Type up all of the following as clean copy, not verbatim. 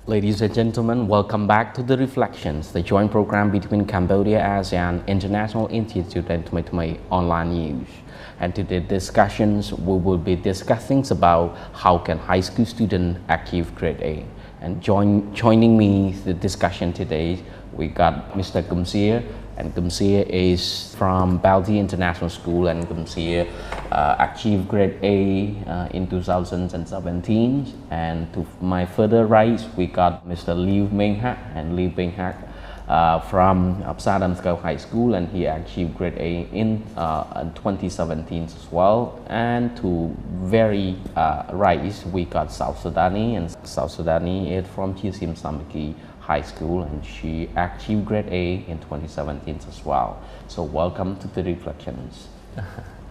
Ladies and gentlemen, welcome back to The Reflections, the joint program between Cambodia-ASEAN International Institute and ThmeyThmey Online News. And today's discussions, we will be discussing about how can high school students achieve grade A. And joining me the discussion today, we got Mr. Cam-ASEAN, and Cam-ASEAN is from Balti International School, and Cam-ASEAN achieved grade A in 2017. And to my further right, we got Mr. ThmeyThmey and ThmeyThmey from Upsadam High School, and he achieved grade A in 2017 as well. And to very right, we got South Sudani, and South Sudani is from Chisim Samaki High School, and she achieved grade A in 2017 as well. So welcome to the Reflections.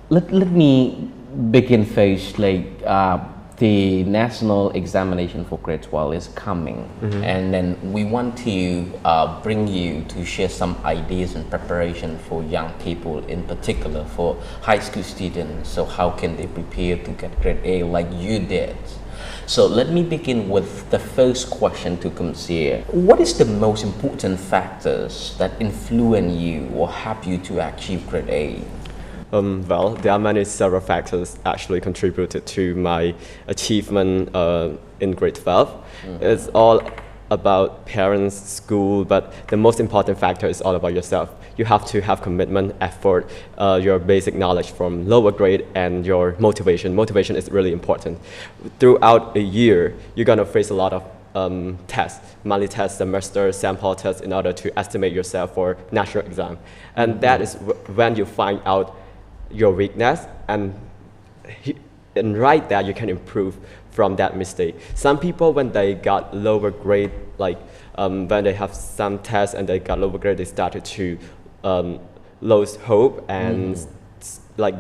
Let me begin first, the national examination for grade 12 is coming, and then we want to bring you to share some ideas and preparation for young people, in particular for high school students. So how can they prepare to get grade A like you did? So let me begin with the first question to Cam-ASEAN. What is the most important factors that influence you or help you to achieve grade A? Well, there are several factors actually contributed to my achievement in grade 12. It's all about parents, school, but the most important factor is all about yourself. You have to have commitment, effort, your basic knowledge from lower grade, and your motivation. Motivation is really important. Throughout a year, you're gonna face a lot of tests, monthly tests, semester, sample tests, in order to estimate yourself for national exam. And that is when you find out your weakness, and right there you can improve from that mistake. Some people, when they got lower grade, when they have some tests and they got lower grade, they started to lose hope and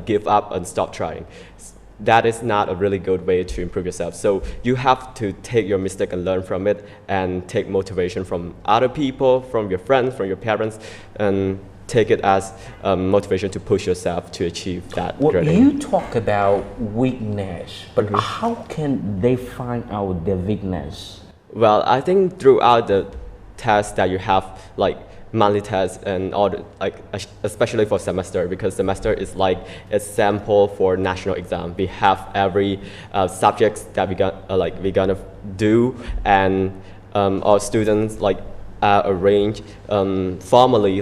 give up and stop trying. That is not a really good way to improve yourself. So you have to take your mistake and learn from it, and take motivation from other people, from your friends, from your parents, and take it as motivation to push yourself to achieve that grade A. You talk about weakness, but how can they find out their weakness? Well, I think throughout the tests that you have, monthly tests and all especially for semester, because semester is like a sample for national exam. We have every subjects that we're gonna do, and our students arrange formally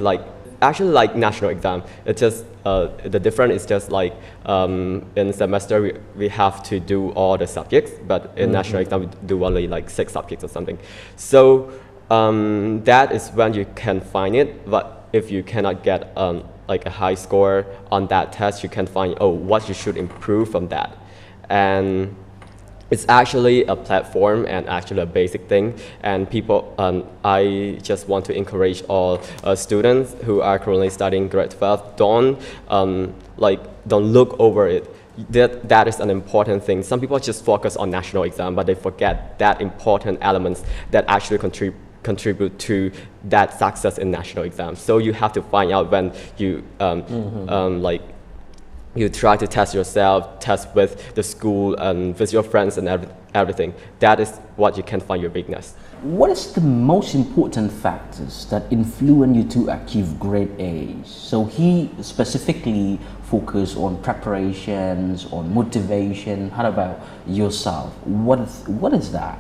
actually like national exam. It's just the difference is just in semester we have to do all the subjects, but in national exam we do only 6 subjects or something. So that is when you can find it. But if you cannot get a high score on that test, you can find what you should improve from that. And it's actually a platform and actually a basic thing, and people, I just want to encourage all students who are currently studying grade 12, don't look over it. That is an important thing. Some people just focus on national exam, but they forget that important elements that actually contribute to that success in national exam. So you have to find out when you you try to test yourself, test with the school, and with your friends and everything. That is what you can find your weakness. What is the most important factors that influence you to achieve grade A? So he specifically focused on preparations, on motivation. How about yourself? What is that?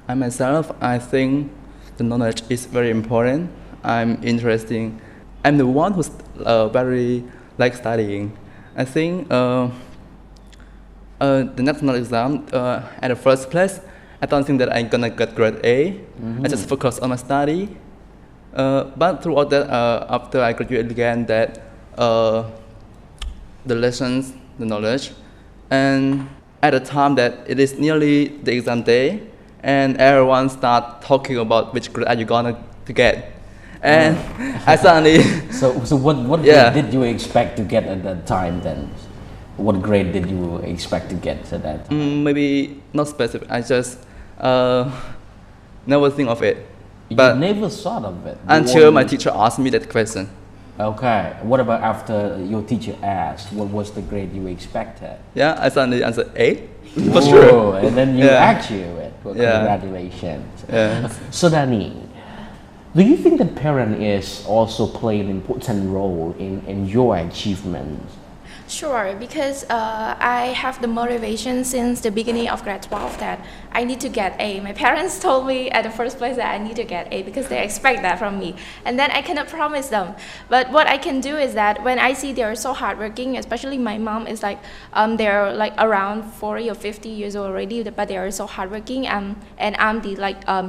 I think the knowledge is very important. I'm the one who's very like studying. I think the national exam, at the first place, I don't think that I'm gonna get grade A. I just focus on my study. But throughout that, after I graduate again, that the lessons, the knowledge, and at the time that it is nearly the exam day, and everyone start talking about which grade are you gonna to get. And I suddenly... So what grade did you expect to get at that time then? What grade did you expect to get at that time? Maybe not specific. I just never think of it. But you never thought of it? Until my teacher asked me that question. Okay. What about after your teacher asked, what was the grade you expected? Yeah, I suddenly answered A, for Whoa, sure. and then you Yeah. achieved it. Well, Yeah. congratulations. Yeah. So Danny, do you think that parent is also play an important role in your achievements? Sure, because I have the motivation since the beginning of grade 12 that I need to get A. My parents told me at the first place that I need to get A because they expect that from me. And then I cannot promise them. But what I can do is that when I see they're so hardworking, especially my mom is like, they're like around 40 or 50 years old already, but they are so hardworking. And I'm the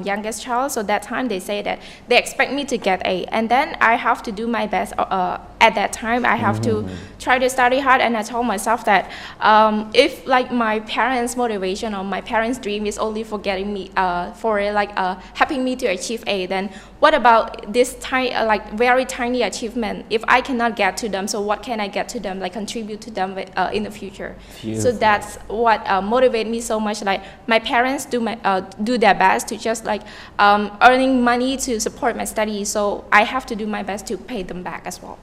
youngest child. So that time they say that they expect me to get A. And then I have to do my best at that time. I have to try to study hard, and I told myself that if like my parents' motivation or my parents' dream is only for getting me helping me to achieve A, then what about this tiny very tiny achievement? If I cannot get to them, so what can I get to them, like contribute to them in the future? Beautiful. So that's what motivates me so much. Like my parents do their best to just earning money to support my studies, so I have to do my best to pay them back as well.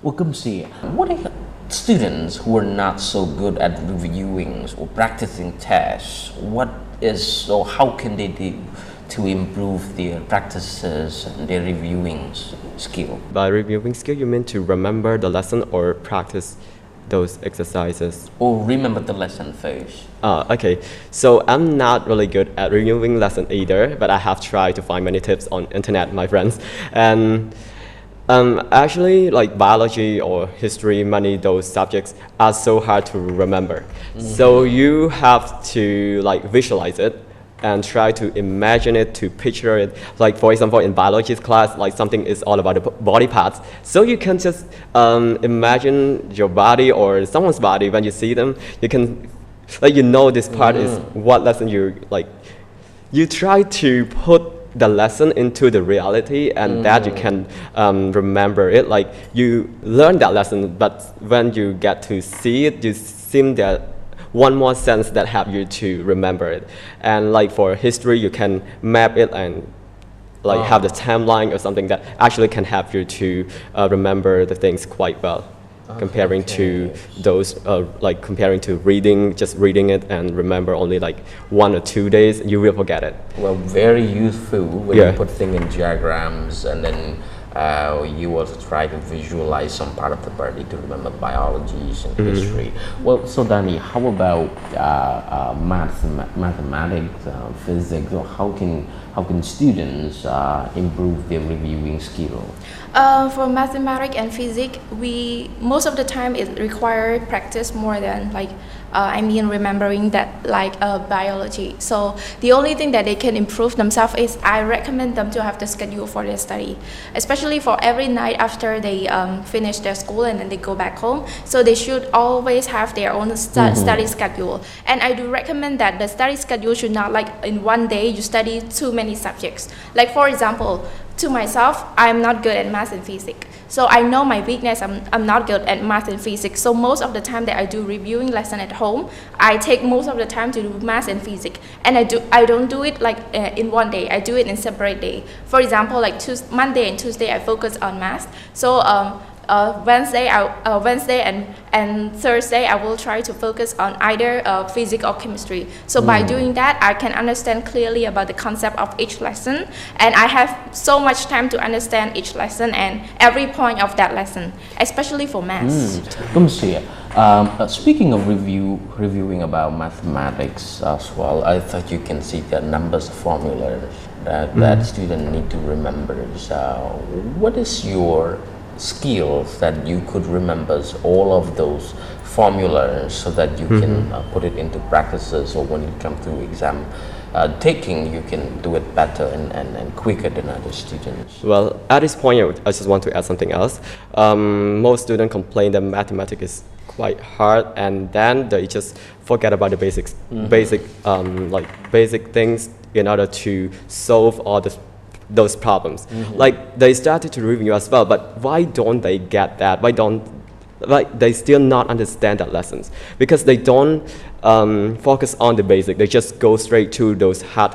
Well, come see, what are students who are not so good at reviewing or practicing tests, how can they do to improve their practices and their reviewing skill? By reviewing skill, you mean to remember the lesson or practice those exercises? Or remember the lesson first? Okay. So I'm not really good at reviewing lesson either, but I have tried to find many tips on internet, my friends. And actually, like biology or history, many those subjects are so hard to remember. So you have to visualize it and try to imagine it, to picture it. Like for example, in biology class, something is all about the body parts. So you can just imagine your body or someone's body when you see them. You can, this part is what lesson you try to put the lesson into the reality, and that you can remember it. Like you learn that lesson, but when you get to see it, you seem that one more sense that help you to remember it. And for history, you can map it and have the timeline or something that actually can help you to remember the things quite well. Comparing to those, comparing to just reading it and remember only 1 or 2 days, you will forget it. Well, very useful when you put things in diagrams, and then you also try to visualize some part of the body to remember biology and history. Well, so Danny, how about mathematics, physics, or how can students improve their reviewing skill? For mathematics and physics, most of the time it requires practice more than remembering that biology. So the only thing that they can improve themselves is I recommend them to have the schedule for their study, especially for every night after they finish their school and then they go back home. So they should always have their own study schedule. And I do recommend that the study schedule should not in one day you study too many subjects. Like for example, to myself, I'm not good at math and physics. So I know my weakness, I'm not good at math and physics. So most of the time that I do reviewing lesson at home, I take most of the time to do math and physics. And I don't do it in one day, I do it in separate day. For example, Monday and Tuesday, I focus on math. So Wednesday and Thursday, I will try to focus on either physics or chemistry. So by doing that, I can understand clearly about the concept of each lesson, and I have so much time to understand each lesson and every point of that lesson, especially for maths. Speaking of reviewing about mathematics as well, I thought you can see the numbers of formulas that students need to remember. So what is your skills that you could remember all of those formulas so that you can put it into practices, or when it comes to exam taking, you can do it better and quicker than other students? Well, at this point, I just want to add something else. Most students complain that mathematics is quite hard, and then they just forget about the basics, basic things in order to solve all those problems. They started to review as well, but why don't they get that? Why don't they still not understand that lessons? Because they don't focus on the basic. They just go straight to those hard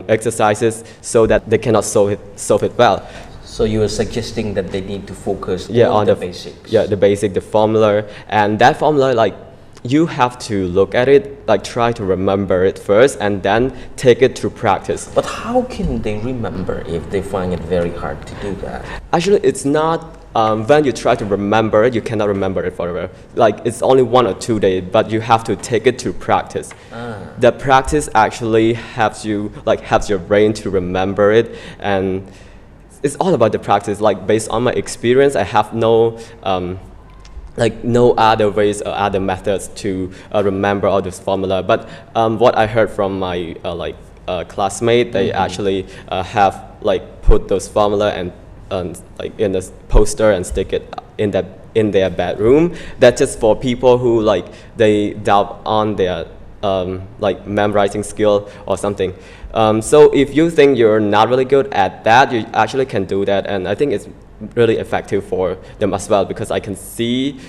exercises so that they cannot solve it well. So you are suggesting that they need to focus Yeah, on the basics. Yeah, the basic, the formula, and that formula, like, you have to look at it, like try to remember it first, and then take it to practice. But how can they remember if they find it very hard to do that? Actually, it's not. When you try to remember it, you cannot remember it forever. Like, it's only 1 or 2 days, but you have to take it to practice. The practice actually helps you, like, helps your brain to remember it, and it's all about the practice. Like, based on my experience, I have no other ways or other methods to remember all this formula. But what I heard from my classmate, they actually have like put those formula and like in a poster and stick it in their bedroom. That's just for people who like they doubt on their like memorizing skill or something. So if you think you're not really good at that, you actually can do that, and I think it's really effective for them as well, because I can see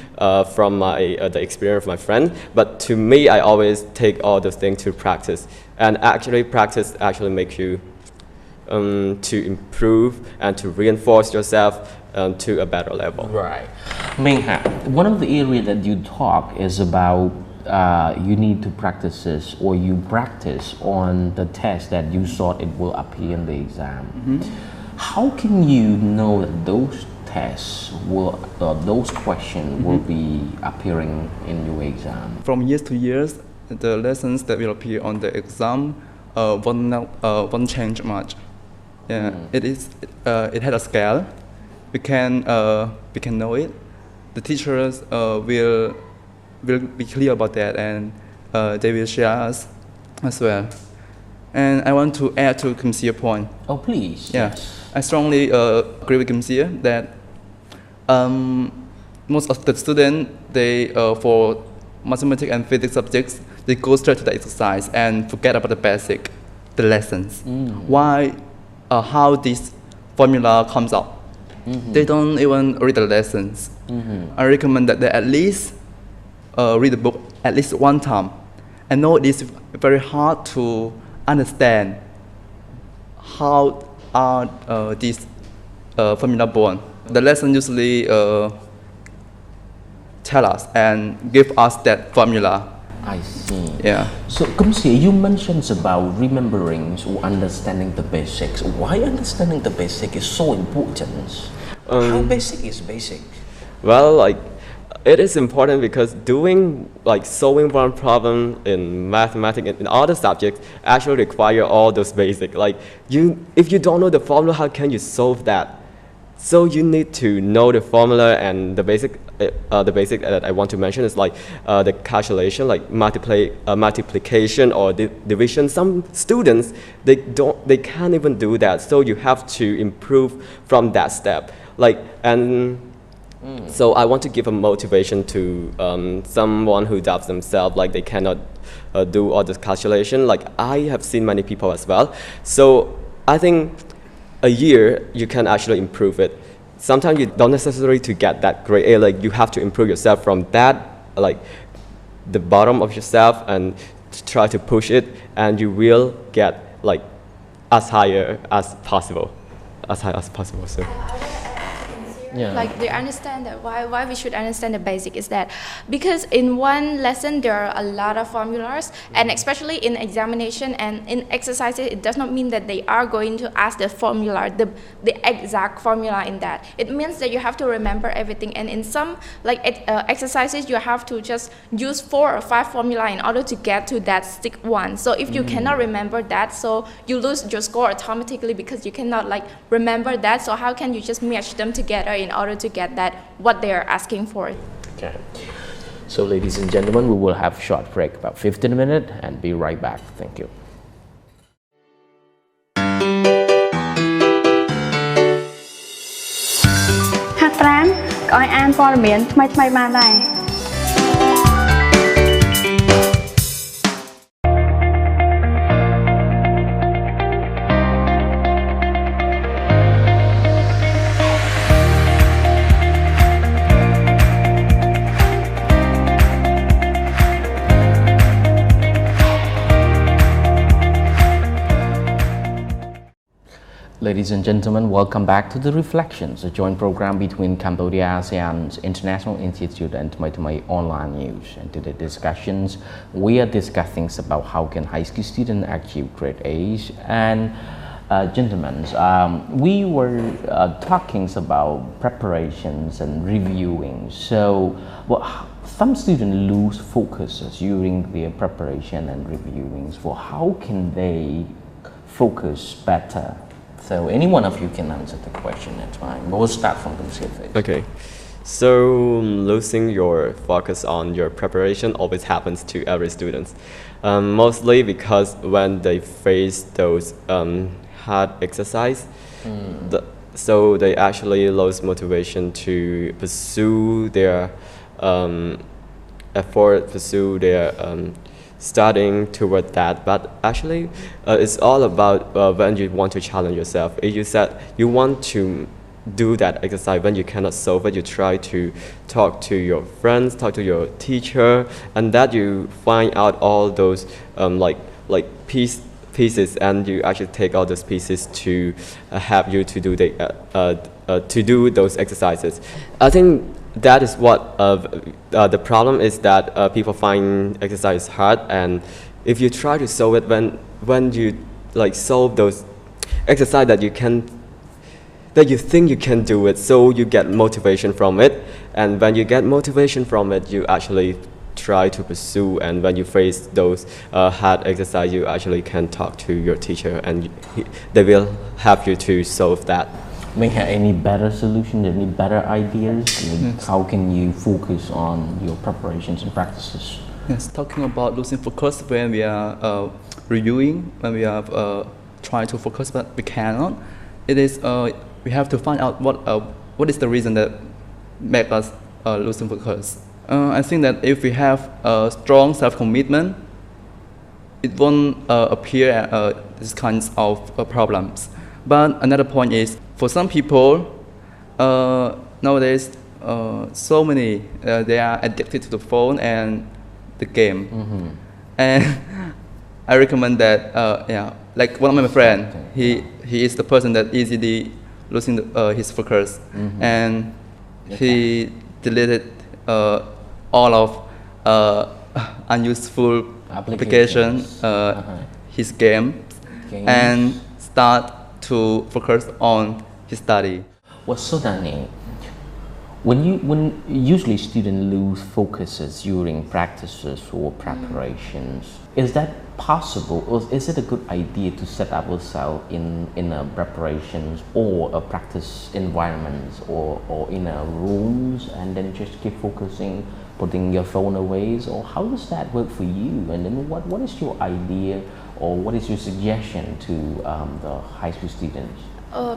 from my the experience of my friend. But to me, I always take all those things to practice, and actually practice actually makes you to improve and to reinforce yourself to a better level. Right. Mingha, one of the areas that you talk is about you need to practice this, or you practice on the test that you thought it will appear in the exam. How can you know that those tests will, those questions will be appearing in your exam? From years to years, the lessons that will appear on the exam won't change much. Yeah, it had a scale. We can know it. The teachers will be clear about that, and they will share us as well. And I want to add to Kim's point. Oh, please. Yeah, Yes. I strongly agree with Kim that most of the students, they for mathematics and physics subjects, they go straight to the exercise and forget about the basic, the lessons. Why, how this formula comes out. They don't even read the lessons. I recommend that they at least read the book at least one time. I know it is very hard to understand how are these formula born. The lesson usually tell us and give us that formula. I see. Yeah. So, Kumsi, you mentioned about remembering or understanding the basics. Why understanding the basic is so important? How basic is basic? Well, like, it is important because solving one problem in mathematics and in other subjects actually require all those basic. Like, if you don't know the formula, how can you solve that? So you need to know the formula, and the basic that I want to mention is like the calculation, like multiplication or division. Some students they can't even do that. So you have to improve from that step. So I want to give a motivation to someone who doubts themselves, like they cannot do all this calculation. Like, I have seen many people as well. So I think a year you can actually improve it. Sometimes you don't necessarily to get that grade A. Like, you have to improve yourself from that, like the bottom of yourself, and try to push it, and you will get like as high as possible. So. Yeah. Like, they understand that why we should understand the basic is that because in one lesson there are a lot of formulas, and especially in examination and in exercises, it does not mean that they are going to ask the formula, the exact formula in that. It means that you have to remember everything, and in some exercises you have to just use 4 or 5 formula in order to get to that stick one. So if you cannot remember that, so you lose your score automatically because you cannot like remember that. So how can you just match them together in order to get that what they are asking for? Okay. So, ladies and gentlemen, we will have a short break, about 15 minutes, and be right back. Thank you. Hạt Fran, có ai ănព័ត៌មានថ្មីៗបានដែរ Ladies Ladies and gentlemen, welcome back to The Reflections, a joint program between Cambodia-ASEAN's International Institute and ThmeyThmey Online News. And today discussions, we are discussing about how can high school students achieve grade A's. And gentlemen, we were talking about preparations and reviewing. So, some students lose focus during their preparation and reviewing. So how can they focus better? So any one of you can answer the question at time. We'll start from the Pacific. Okay. So losing your focus on your preparation always happens to every student. Mostly because when they face those hard exercise, so they actually lose motivation to pursue their effort, pursue their studying toward that. But actually, it's all about when you want to challenge yourself. If you said you want to do that exercise, when you cannot solve it, you try to talk to your friends, talk to your teacher, and that you find out all those pieces, and you actually take all those pieces to help you to do those exercises. I think that is what the problem is, that people find exercise hard, and if you try to solve it, when you solve those exercise that you think you can do it, so you get motivation from it, and when you get motivation from it, you actually try to pursue, and when you face those hard exercise, you actually can talk to your teacher, and they will help you to solve that. May have any better solution, any better ideas? Yes. How can you focus on your preparations and practices? Yes, talking about losing focus when we are reviewing, when we are trying to focus but we cannot, it is we have to find out what is the reason that make us losing focus. I think that if we have a strong self-commitment, it won't appear these kinds of problems. But another point is, for some people, nowadays, so many, they are addicted to the phone and the game. Mm-hmm. And I recommend that, like one of my friends, he is the person that easily losing his focus. Mm-hmm. And he deleted all of unuseful applications, his games, and start to focus on his study. Well, so Danny, when usually students lose focuses during practices or preparations, is that possible, or is it a good idea to set up ourselves in a preparations or a practice environments or in a rooms, and then just keep focusing, putting your phone away? Or how does that work for you? And then what is your idea, or what is your suggestion to the high school students?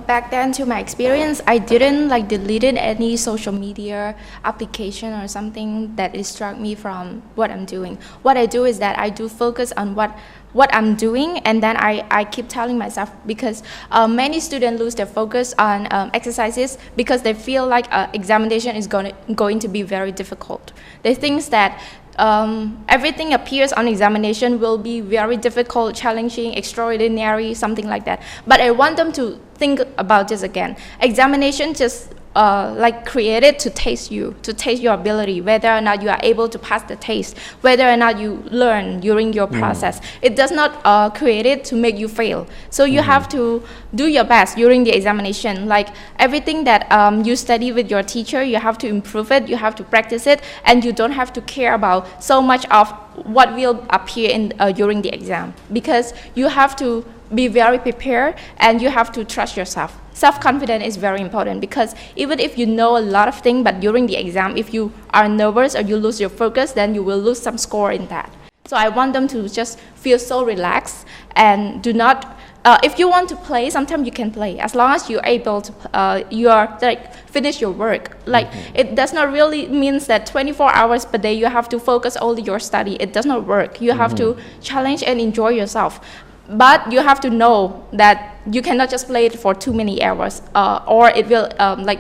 Back then, to my experience, I didn't deleted any social media application or something that distract me from what I'm doing. What I do is that I do focus on what I'm doing, and then I keep telling myself, because many students lose their focus on exercises because they feel like examination is going to be very difficult. They think that everything appears on examination will be very difficult, challenging, extraordinary, something like that. But I want them to think about this again. Examination just created to taste your ability, whether or not you are able to pass the test, whether or not you learn during your process. It does not created to make you fail. So you have to do your best during the examination. Like everything that you study with your teacher, you have to improve it, you have to practice it, and you don't have to care about so much of what will appear in during the exam, because you have to be very prepared and you have to trust yourself. Self-confidence is very important, because even if you know a lot of things, but during the exam, if you are nervous or you lose your focus, then you will lose some score in that. So I want them to just feel so relaxed and do not, if you want to play, sometimes you can play, as long as you're able to, you are finish your work. It does not really means that 24 hours per day you have to focus only your study. It does not work. You have to challenge and enjoy yourself. But you have to know that you cannot just play it for too many hours, or it will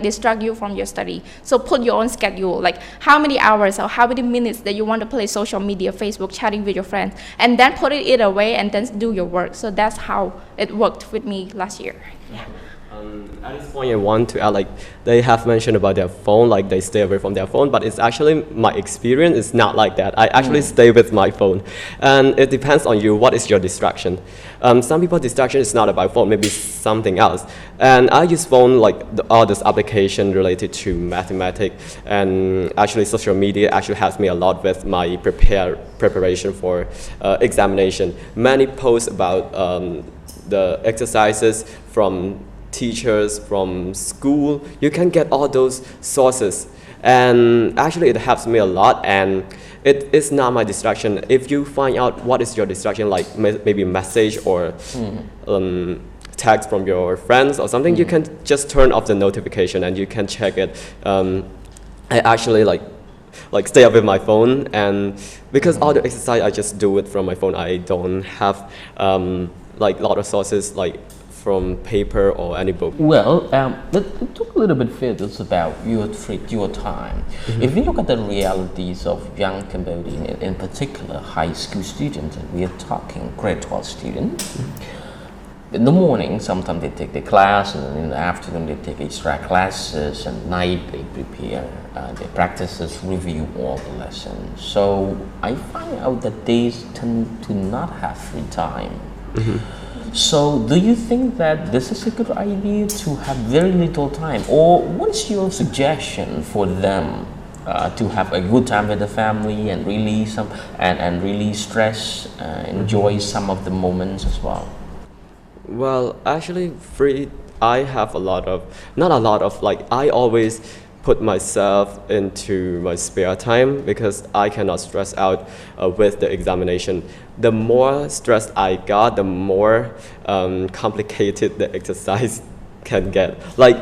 distract you from your study. So put your own schedule, like how many hours or how many minutes that you want to play social media, Facebook, chatting with your friends, and then put it away and then do your work. So that's how it worked with me last year. Yeah. At this point, I want to add, like, they have mentioned about their phone, like they stay away from their phone, but it's actually my experience is not like that. I actually stay with my phone, and it depends on you. What is your distraction? Some people distraction is not about phone, maybe something else. And I use phone like all this application related to mathematics, and actually social media actually helps me a lot with my preparation for examination. Many posts about the exercises from teachers, from school. You can get all those sources, and actually it helps me a lot, and it is not my distraction. If you find out what is your distraction, like maybe message or text from your friends or something, you can just turn off the notification and you can check it. I actually like stay up with my phone, and because all the exercise I just do it from my phone. I don't have like a lot of sources like from paper or any book. Well, let's talk a little bit further about your time. If we look at the realities of young Cambodian, in particular high school students, and we are talking grade 12 students, in the morning sometimes they take their class, and in the afternoon they take extra classes, and night they prepare their practices, review all the lessons. So I find out that they tend to not have free time. So do you think that this is a good idea to have very little time, or what is your suggestion for them to have a good time with the family and really really stress, enjoy some of the moments as well? Well, actually, I have not a lot of, like, I always put myself into my spare time because I cannot stress out with the examination. The more stressed I got, the more complicated the exercise can get. Like,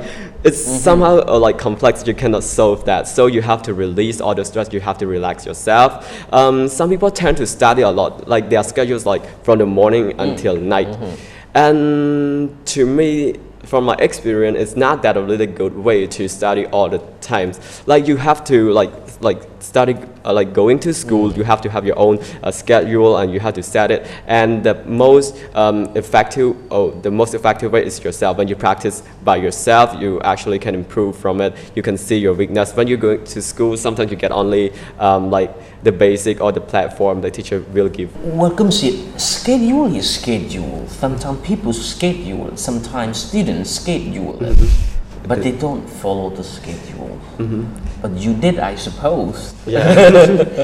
it's somehow like complex, you cannot solve that. So you have to release all the stress, you have to relax yourself. Some people tend to study a lot, like their schedules like from the morning until night. And to me, from my experience, it's not that a really good way to study all the times. Like, you have to like study, like going to school, you have to have your own schedule, and you have to set it. And the most effective way is yourself. When you practice by yourself, you actually can improve from it. You can see your weakness. When you go to school, sometimes you get only like the basic or the platform the teacher will give. Welcome, schedule is schedule. Sometimes people schedule, sometimes students schedule, but they don't follow the schedule. But you did, I suppose. Yeah.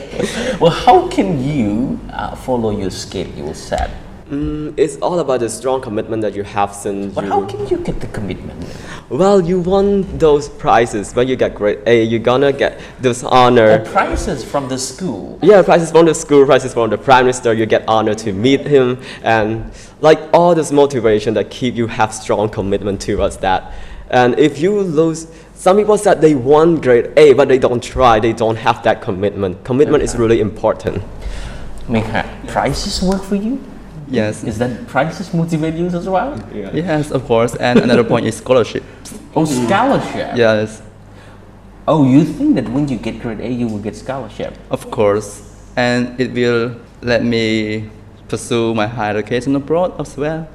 Well, how can you follow your schedule set? It's all about the strong commitment that you have since. But how can you get the commitment? Well, you want those prizes. When you get grade A, you're gonna get those honor. Or prizes from the school? Yeah, prizes from the school, prizes from the Prime Minister. You get honor to meet him, and like all this motivation that keep you have strong commitment towards that. And if you lose, some people said they want grade A, but they don't try. They don't have that commitment. Commitment is really important. Prizes work for you? Yes. Is that prizes motivate you as well? Yeah. Yes, of course. And another point is scholarship. Oh, scholarship? Yes, Oh, you think that when you get grade A, you will get scholarship? of course. And it will let me pursue my higher education abroad as well.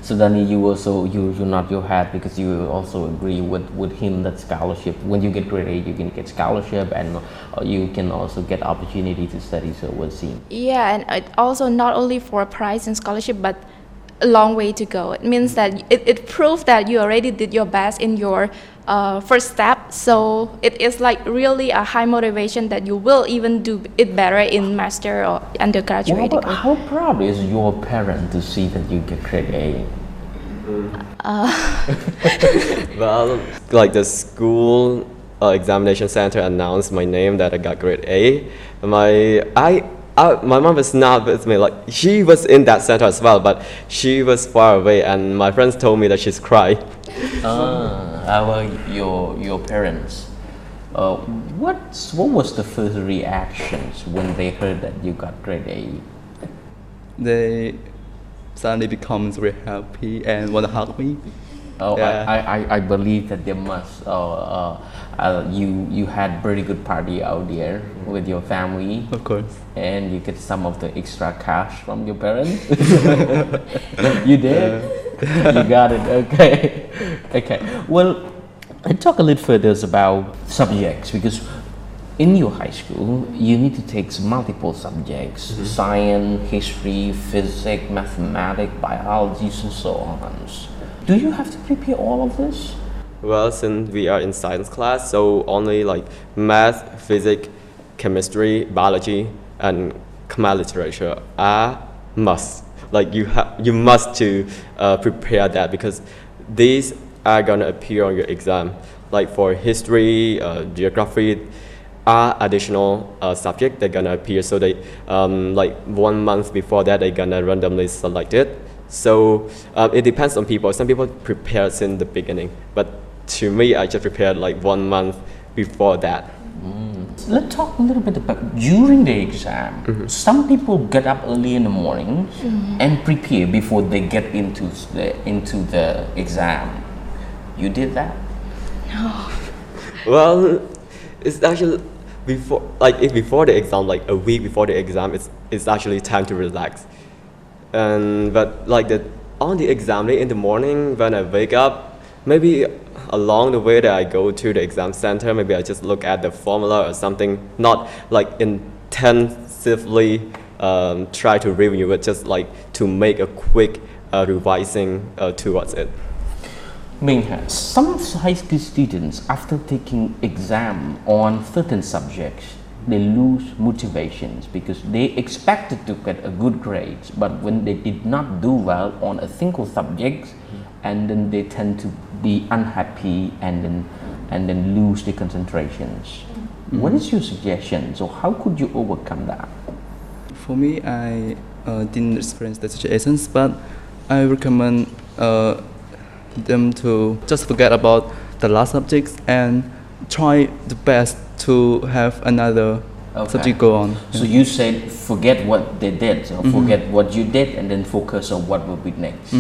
So then you also, you nod your head because you also agree with him that scholarship, when you get grade A, you can get scholarship, and you can also get opportunity to study overseas. Yeah, and it also not only for prize and scholarship, but a long way to go. It means that it proves that you already did your best in your first step. So it is like really a high motivation that you will even do it better in master or undergraduate Well, degree. how proud is your parent to see that you get grade A? Well, like the school examination center announced my name that I got grade A. My mom was not with me. Like, she was in that center as well, but she was far away, and my friends told me that she's cried. How about your parents? What was the first reactions when they heard that you got grade A? They suddenly become very happy and want to hug me. Oh, Yeah. I believe that they must. You had very good party out there with your family, Of course. and you get some of the extra cash from your parents. You did. You got it. Okay. Okay. Well, let's talk a little further about subjects, because in your high school you need to take multiple subjects: science, history, physics, mathematics, biology, and so on. Do you have to prepare all of this? Well, since we are in science class, so only like math, physics, chemistry, biology, and Khmer literature are must. Like you must to prepare that, because these are gonna appear on your exam. Like for history, geography, are additional subject they're gonna appear. So they like 1 month before that they're gonna randomly select it. So it depends on people. Some people prepare since the beginning, but to me, I just prepared like 1 month before that. Let's talk a little bit about during the exam. Some people get up early in the morning and prepare before they get into the exam. You did that? Well, it's actually before the exam, like a week before the exam, it's actually time to relax. But like on the exam day in the morning when I wake up, maybe along the way that I go to the exam center, maybe I just look at the formula or something, not like intensively try to review it, just like to make a quick revising towards it. Some high school students, after taking exam on certain subjects, they lose motivations because they expected to get a good grades, but when they did not do well on a single subject, and then they tend to be unhappy and then lose the concentrations. What is your suggestion? So how could you overcome that? For me, I didn't experience the situations, but I recommend them to just forget about the last subjects and try the best to have another subject go on. So you said forget what they did, so forget what you did and then focus on what will be next.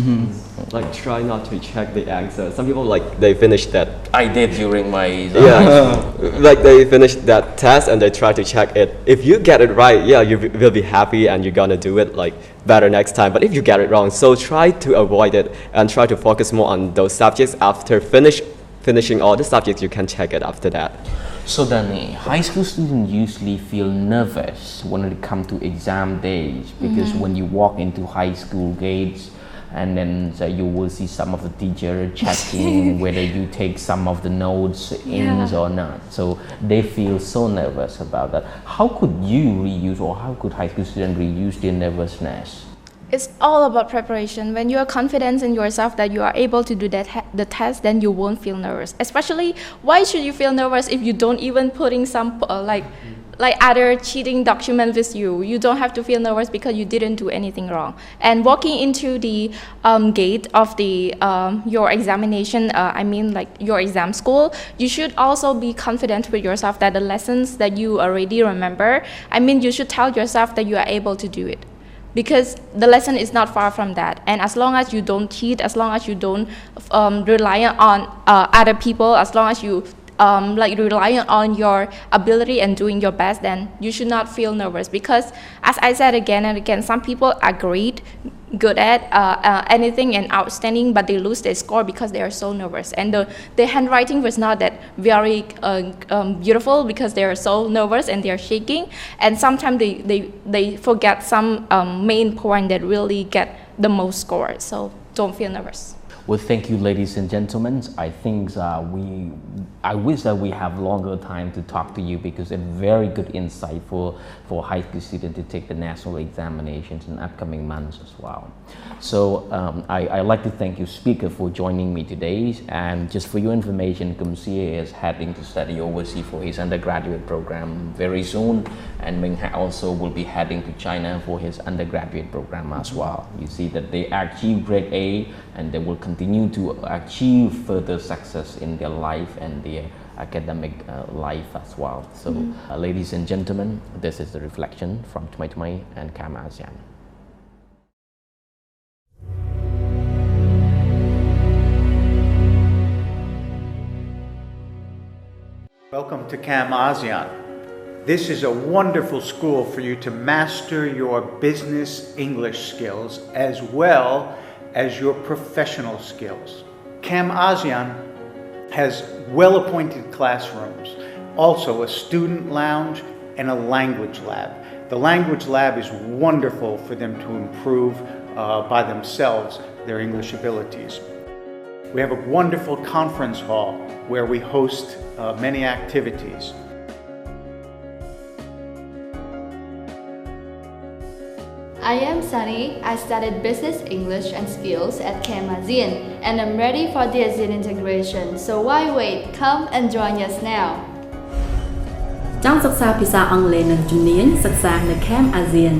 Like try not to check the answer. Some people like they finish that. I did during my Like they finish that test and they try to check it. If you get it right, yeah, you will be happy and you're gonna do it like better next time. But if you get it wrong, so try to avoid it and try to focus more on those subjects. After finishing all the subjects, you can check it after that. So then, high school students usually feel nervous when it comes to exam days, because when you walk into high school gates, and then you will see some of the teacher checking whether you take some of the notes in or not. So they feel so nervous about that. How could you reuse, or how could high school students reuse their nervousness? It's all about preparation. When you are confident in yourself that you are able to do the test, then you won't feel nervous. Especially, why should you feel nervous if you don't even putting some like other cheating document with you? You don't have to feel nervous because you didn't do anything wrong. And walking into the gate of the your examination, I mean like your exam school, you should also be confident with yourself that the lessons that you already remember, I mean you should tell yourself that you are able to do it. Because the lesson is not far from that, and as long as you don't cheat, as long as you don't rely on other people, as long as you rely on your ability and doing your best, then you should not feel nervous. Because as I said again and again, some people are good at anything and outstanding, but they lose their score because they are so nervous, and the handwriting was not that very beautiful because they are so nervous and they are shaking, and sometimes they forget some main point that really get the most score. So don't feel nervous. Well, thank you, ladies and gentlemen. I think I wish that we have longer time to talk to you, because it's very good insight for high school students to take the national examinations in upcoming months as well. So I'd like to thank you, speaker, for joining me today. And just for your information, Cam-ASEAN is heading to study overseas for his undergraduate program very soon, and Meng also will be heading to China for his undergraduate program as well. You see that they achieved grade A, and they will continue to achieve further success in their life and their academic life as well. So ladies and gentlemen, this is the reflection from ThmeyThmey and Cam-ASEAN. Welcome to Cam-ASEAN. This is a wonderful school for you to master your business English skills, as well as your professional skills. Cam-ASEAN has well-appointed classrooms, also a student lounge and a language lab. The language lab is wonderful for them to improve by themselves their English abilities. We have a wonderful conference hall where we host many activities. I am Sunny. I studied Business English and Skills at Cam-ASEAN and I'm ready for the ASEAN integration. So why wait? Come and join us now. ចង់សិក្សាភាសាអង់គ្លេសនិងជំនាញសិក្សានៅ Cam-ASEAN